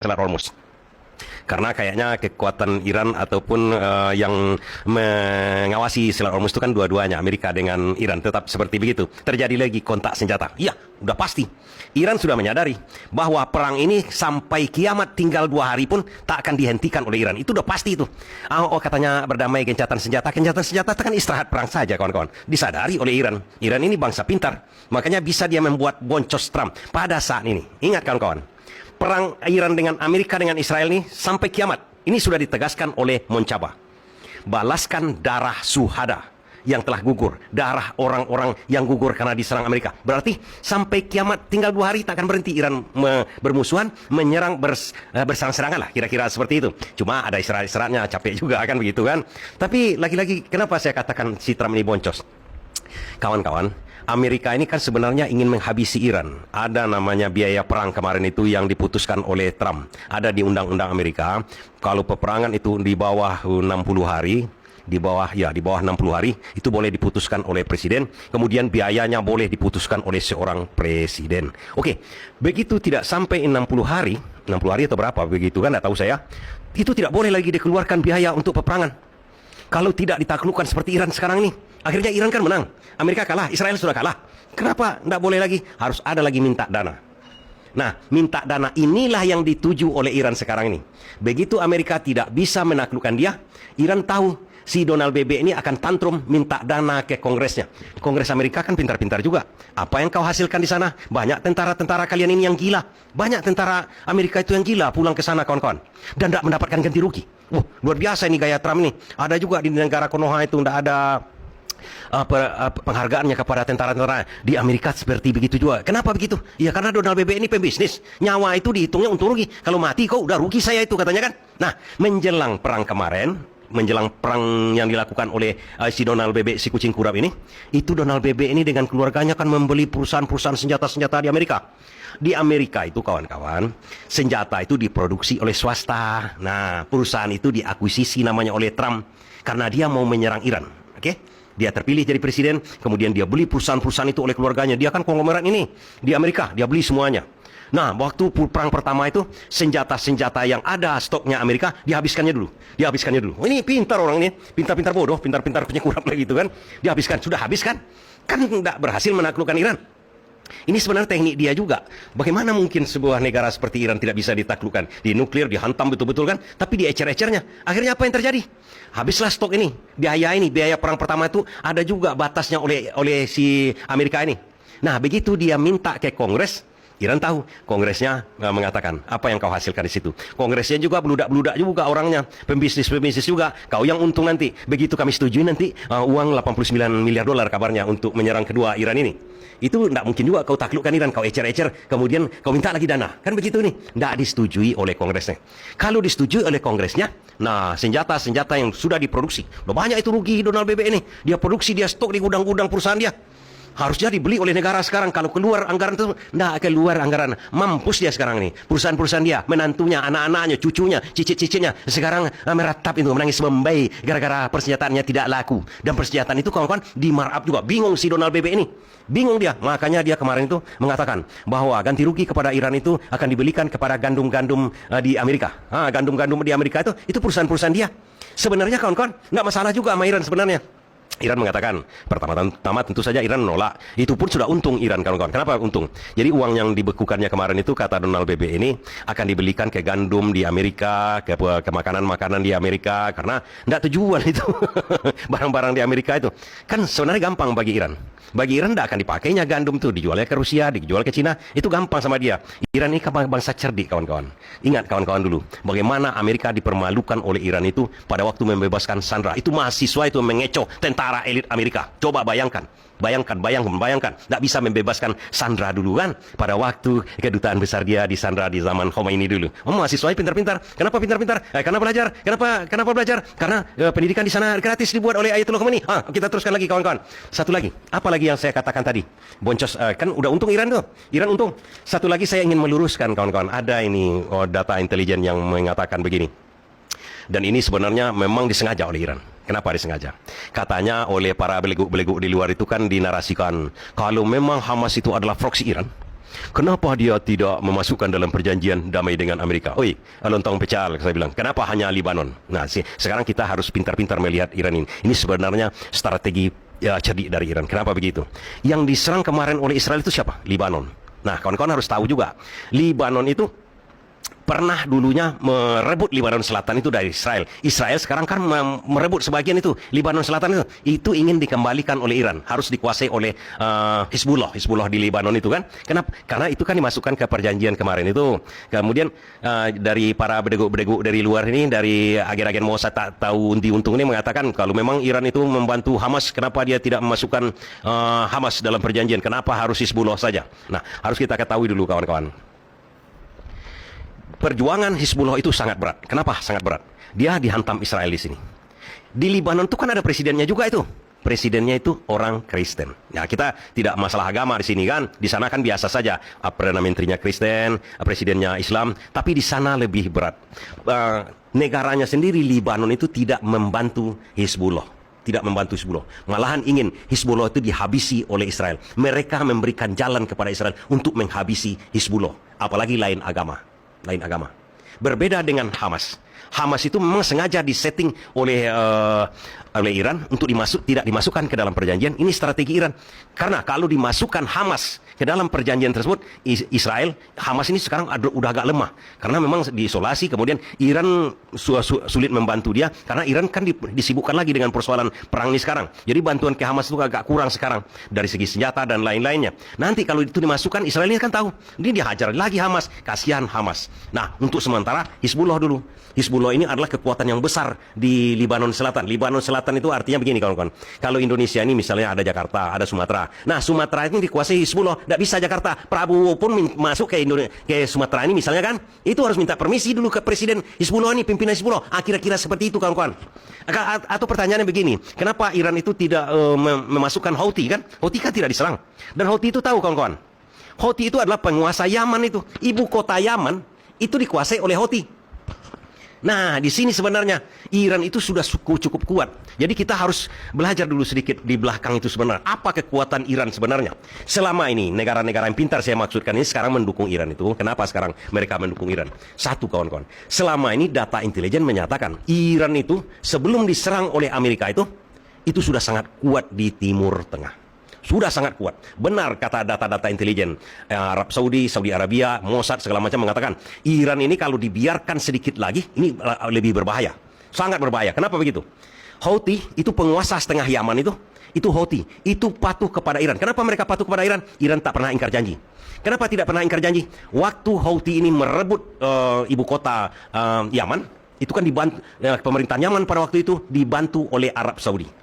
Selat Hormuz. Karena kayaknya kekuatan Iran ataupun yang mengawasi Selat Hormuz itu kan dua-duanya, Amerika dengan Iran. Tetap seperti begitu. Terjadi lagi kontak senjata. Iya, udah pasti. Iran sudah menyadari bahwa perang ini sampai kiamat tinggal 2 hari pun tak akan dihentikan oleh Iran. Itu udah pasti itu. Katanya berdamai gencatan senjata. Gencatan senjata itu kan istirahat perang saja, kawan-kawan. Disadari oleh Iran. Iran ini bangsa pintar. Makanya bisa dia membuat boncos Trump pada saat ini. Ingat, kawan-kawan. Perang Iran dengan Amerika dengan Israel ini sampai kiamat. Ini sudah ditegaskan oleh Moncaba. Balaskan darah suhada yang telah gugur. Darah orang-orang yang gugur karena diserang Amerika. Berarti sampai kiamat tinggal 2 hari tak akan berhenti Iran bermusuhan, menyerang berserang-serangan lah. Kira-kira seperti itu. Cuma ada istirahat-istirahatnya, capek juga kan begitu kan. Tapi lagi-lagi kenapa saya katakan si Trump ini boncos? Kawan-kawan, Amerika ini kan sebenarnya ingin menghabisi Iran. Ada namanya biaya perang kemarin itu yang diputuskan oleh Trump. Ada di undang-undang Amerika, kalau peperangan itu di bawah 60 hari, di bawah 60 hari, itu boleh diputuskan oleh presiden. Kemudian biayanya boleh diputuskan oleh seorang presiden. Oke, begitu tidak sampai 60 hari atau berapa begitu kan, tidak tahu saya. Itu tidak boleh lagi dikeluarkan biaya untuk peperangan. Kalau tidak ditaklukkan seperti Iran sekarang ini, akhirnya Iran kan menang. Amerika kalah, Israel sudah kalah. Kenapa tidak boleh lagi? Harus ada lagi minta dana. Nah, minta dana inilah yang dituju oleh Iran sekarang ini. Begitu Amerika tidak bisa menaklukkan dia, Iran tahu si Donald BB ini akan tantrum minta dana ke Kongresnya. Kongres Amerika kan pintar-pintar juga. Apa yang kau hasilkan di sana? Banyak tentara-tentara kalian ini yang gila. Banyak tentara Amerika itu yang gila pulang ke sana, kawan-kawan. Dan tidak mendapatkan ganti rugi. Luar biasa ini gaya Trump ini. Ada juga di negara Konoha itu tidak ada penghargaannya kepada tentara-tentara. Di Amerika seperti begitu juga. Kenapa begitu? Ya karena Donald BB ini pembisnis. Nyawa itu dihitungnya untung rugi. Kalau mati kau udah rugi saya itu katanya kan. Nah, menjelang perang kemarin, menjelang perang yang dilakukan oleh si Donald BB, si kucing kurap ini, itu Donald BB ini dengan keluarganya kan membeli perusahaan-perusahaan senjata-senjata di Amerika. Di Amerika itu, kawan-kawan, senjata itu diproduksi oleh swasta. Nah, perusahaan itu diakuisisi namanya oleh Trump karena dia mau menyerang Iran. Oke? Dia terpilih jadi presiden, kemudian dia beli perusahaan-perusahaan itu oleh keluarganya. Dia kan konglomerat ini di Amerika, dia beli semuanya. Nah, waktu perang pertama itu, senjata-senjata yang ada stoknya Amerika, dihabiskannya dulu. Ini pintar orang ini, pintar-pintar bodoh, pintar-pintar punya kurang gitu kan. Dihabiskan, sudah habis kan? Kan tidak berhasil menaklukkan Iran. Ini sebenarnya teknik dia juga. Bagaimana mungkin sebuah negara seperti Iran tidak bisa ditaklukkan? Di nuklir, dihantam betul-betul kan? Tapi diecer-ecernya. Akhirnya apa yang terjadi? Habislah stok ini. Biaya perang pertama itu ada juga batasnya oleh si Amerika ini. Nah, begitu dia minta ke Kongres, Iran tahu, Kongresnya mengatakan, apa yang kau hasilkan di situ? Kongresnya juga beludak-beludak juga orangnya, pembisnis-pembisnis juga, kau yang untung nanti. Begitu kami setujui nanti, uang 89 miliar dolar kabarnya untuk menyerang kedua Iran ini. Itu tidak mungkin juga kau taklukkan Iran, kau ecer-ecer, kemudian kau minta lagi dana. Kan begitu nih, tidak disetujui oleh Kongresnya. Kalau disetujui oleh Kongresnya, nah senjata-senjata yang sudah diproduksi, udah banyak itu rugi Donald BB ini. Dia produksi, dia stok di gudang-gudang perusahaan dia. Harusnya dibeli oleh negara sekarang. Kalau keluar anggaran itu, tidak keluar anggaran. Mampus dia sekarang ini. Perusahaan-perusahaan dia, menantunya, anak-anaknya, cucunya, cicit-cicitnya. Sekarang meratap itu, menangis membei gara-gara persenjataannya tidak laku. Dan persenjataan itu kawan-kawan di markup juga. Bingung si Donald BB ini. Bingung dia. Makanya dia kemarin itu mengatakan bahwa ganti rugi kepada Iran itu akan dibelikan kepada gandum-gandum di Amerika. Gandum-gandum di Amerika itu perusahaan-perusahaan dia. Sebenarnya kawan-kawan, nggak masalah juga sama Iran sebenarnya. Iran mengatakan, pertama-tama tentu saja Iran menolak. Itu pun sudah untung Iran, kawan-kawan. Kenapa untung? Jadi uang yang dibekukannya kemarin itu, kata Donald BB ini, akan dibelikan ke gandum di Amerika, ke makanan-makanan di Amerika, karena tidak tujuan itu. Barang-barang di Amerika itu. Kan sebenarnya gampang bagi Iran. Bagi Iran tidak akan dipakainya gandum itu, dijualnya ke Rusia, dijual ke Cina, itu gampang sama dia. Iran ini bangsa cerdik, kawan-kawan. Ingat kawan-kawan dulu, bagaimana Amerika dipermalukan oleh Iran itu pada waktu membebaskan Sandra. Itu mahasiswa itu mengecoh tentara elit Amerika. Coba bayangkan. Bayangkan. Tidak bisa membebaskan Sandra dulu kan? Pada waktu kedutaan besar dia di Sandra di zaman Khomeini dulu. Mahasiswa pintar-pintar. Kenapa pintar-pintar? Karena belajar. Kenapa belajar? Karena pendidikan di sana gratis dibuat oleh Ayatollah Khomeini. Kita teruskan lagi kawan-kawan. Satu lagi. Apa lagi yang saya katakan tadi? Boncos. Kan udah untung Iran tuh. Iran untung. Satu lagi saya ingin meluruskan kawan-kawan. Ada ini data intelijen yang mengatakan begini. Dan ini sebenarnya memang disengaja oleh Iran. Kenapa disengaja? Katanya oleh para belegu-belegu di luar itu kan dinarasikan, kalau memang Hamas itu adalah proksi Iran, Kenapa dia tidak memasukkan dalam perjanjian damai dengan Amerika? Oi, lontong pecal, saya bilang. Kenapa hanya Libanon? Nah, sekarang kita harus pintar-pintar melihat Iran ini. Ini sebenarnya strategi cerdik dari Iran. Kenapa begitu? Yang diserang kemarin oleh Israel itu siapa? Libanon. Nah, kawan-kawan harus tahu juga. Libanon itu pernah dulunya merebut Libanon Selatan itu dari Israel. Israel sekarang kan merebut sebagian itu. Libanon Selatan itu ingin dikembalikan oleh Iran. Harus dikuasai oleh Hizbullah. Hizbullah di Libanon itu kan. Kenapa? Karena itu kan dimasukkan ke perjanjian kemarin itu. Kemudian dari para bedegu-bedegu dari luar ini, dari agen-agen Mossad tak tahu unti-untung ini mengatakan kalau memang Iran itu membantu Hamas, kenapa dia tidak memasukkan Hamas dalam perjanjian? Kenapa harus Hizbullah saja? Nah, harus kita ketahui dulu kawan-kawan. Perjuangan Hizbullah itu sangat berat. Kenapa sangat berat? Dia dihantam Israel di sini. Di Libanon itu kan ada presidennya juga itu. Presidennya itu orang Kristen. Ya, kita tidak masalah agama di sini kan. Di sana kan biasa saja. Perdana menterinya Kristen, presidennya Islam. Tapi di sana lebih berat. Negaranya sendiri, Libanon itu tidak membantu Hizbullah. Tidak membantu Hizbullah. Malahan ingin Hizbullah itu dihabisi oleh Israel. Mereka memberikan jalan kepada Israel untuk menghabisi Hizbullah. Apalagi lain agama. Berbeda dengan Hamas. Hamas itu memang sengaja disetting oleh Iran untuk tidak dimasukkan ke dalam perjanjian. Ini strategi Iran. Karena kalau dimasukkan Hamas ke dalam perjanjian tersebut, Israel, Hamas ini sekarang udah agak lemah. Karena memang diisolasi, kemudian Iran sulit membantu dia. Karena Iran kan disibukkan lagi dengan persoalan perang ini sekarang. Jadi bantuan ke Hamas itu agak kurang sekarang. Dari segi senjata dan lain-lainnya. Nanti kalau itu dimasukkan, Israel ini kan tahu. Ini dihajar lagi Hamas. Kasihan Hamas. Nah, untuk sementara, Hizbullah dulu. Hizbullah ini adalah kekuatan yang besar di Libanon Selatan. Libanon Selatan itu artinya begini kawan-kawan. Kalau Indonesia ini misalnya ada Jakarta, ada Sumatera. Nah, Sumatera ini dikuasai Hizbullah. Tidak bisa Jakarta. Prabowo pun masuk ke Sumatera ini misalnya kan. Itu harus minta permisi dulu ke Presiden Hizbullah ini, pimpinan Hizbullah. Kira-kira seperti itu kawan-kawan. Atau pertanyaannya begini. Kenapa Iran itu tidak memasukkan Houthi kan? Houthi kan tidak diserang. Dan Houthi itu tahu kawan-kawan. Houthi itu adalah penguasa Yaman itu. Ibu kota Yaman itu dikuasai oleh Houthi. Nah, di sini sebenarnya Iran itu sudah cukup kuat. Jadi kita harus belajar dulu sedikit di belakang itu sebenarnya. Apa kekuatan Iran sebenarnya? Selama ini, negara-negara yang pintar saya maksudkan ini sekarang mendukung Iran itu. Kenapa sekarang mereka mendukung Iran? Satu kawan-kawan. Selama ini data intelijen menyatakan Iran itu sebelum diserang oleh Amerika itu sudah sangat kuat di Timur Tengah. Sudah sangat kuat. Benar kata data-data intelijen Arab Saudi, Saudi Arabia, Mossad segala macam mengatakan Iran ini kalau dibiarkan sedikit lagi ini lebih berbahaya. Sangat berbahaya. Kenapa begitu? Houthi itu penguasa setengah Yaman itu Houthi itu patuh kepada Iran. Kenapa mereka patuh kepada Iran? Iran tak pernah ingkar janji. Kenapa tidak pernah ingkar janji? Waktu Houthi ini merebut ibu kota Yaman, itu kan dibantu pemerintahan Yaman pada waktu itu dibantu oleh Arab Saudi.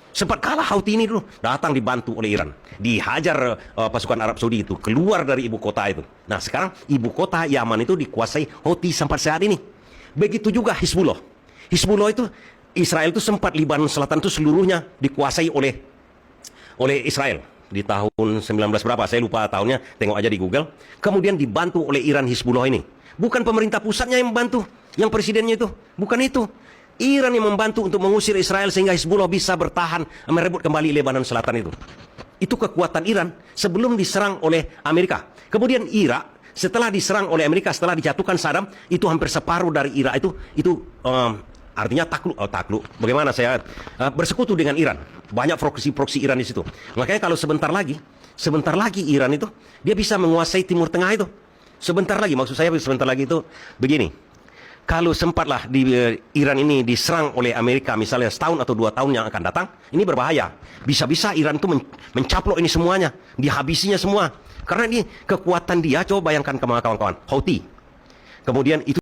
Sempat kalah Houthi ini dulu, datang dibantu oleh Iran. Dihajar pasukan Arab Saudi itu, keluar dari ibu kota itu. Nah sekarang ibu kota Yaman itu dikuasai Houthi sampai saat ini. Begitu juga Hizbullah. Hizbullah itu, Israel itu sempat Libanon Selatan itu seluruhnya dikuasai oleh Israel. Di tahun 19 berapa, saya lupa tahunnya, tengok aja di Google. Kemudian dibantu oleh Iran Hizbullah ini. Bukan pemerintah pusatnya yang membantu, yang presidennya itu. Bukan itu. Iran yang membantu untuk mengusir Israel sehingga Hizbullah bisa bertahan merebut kembali Lebanon Selatan itu. Itu kekuatan Iran sebelum diserang oleh Amerika. Kemudian Irak setelah diserang oleh Amerika, setelah dijatuhkan Saddam, itu hampir separuh dari Irak itu artinya takluk. Bagaimana saya bersekutu dengan Iran. Banyak proksi Iran di situ. Makanya kalau sebentar lagi Iran itu dia bisa menguasai Timur Tengah itu. Sebentar lagi, maksud saya sebentar lagi itu begini. Kalau sempatlah di Iran ini diserang oleh Amerika misalnya setahun atau 2 tahun yang akan datang, ini berbahaya. Bisa-bisa Iran itu mencaplok ini semuanya, dihabisinya semua. Karena ini kekuatan dia, coba bayangkan kawan-kawan, Houthi. Kemudian itu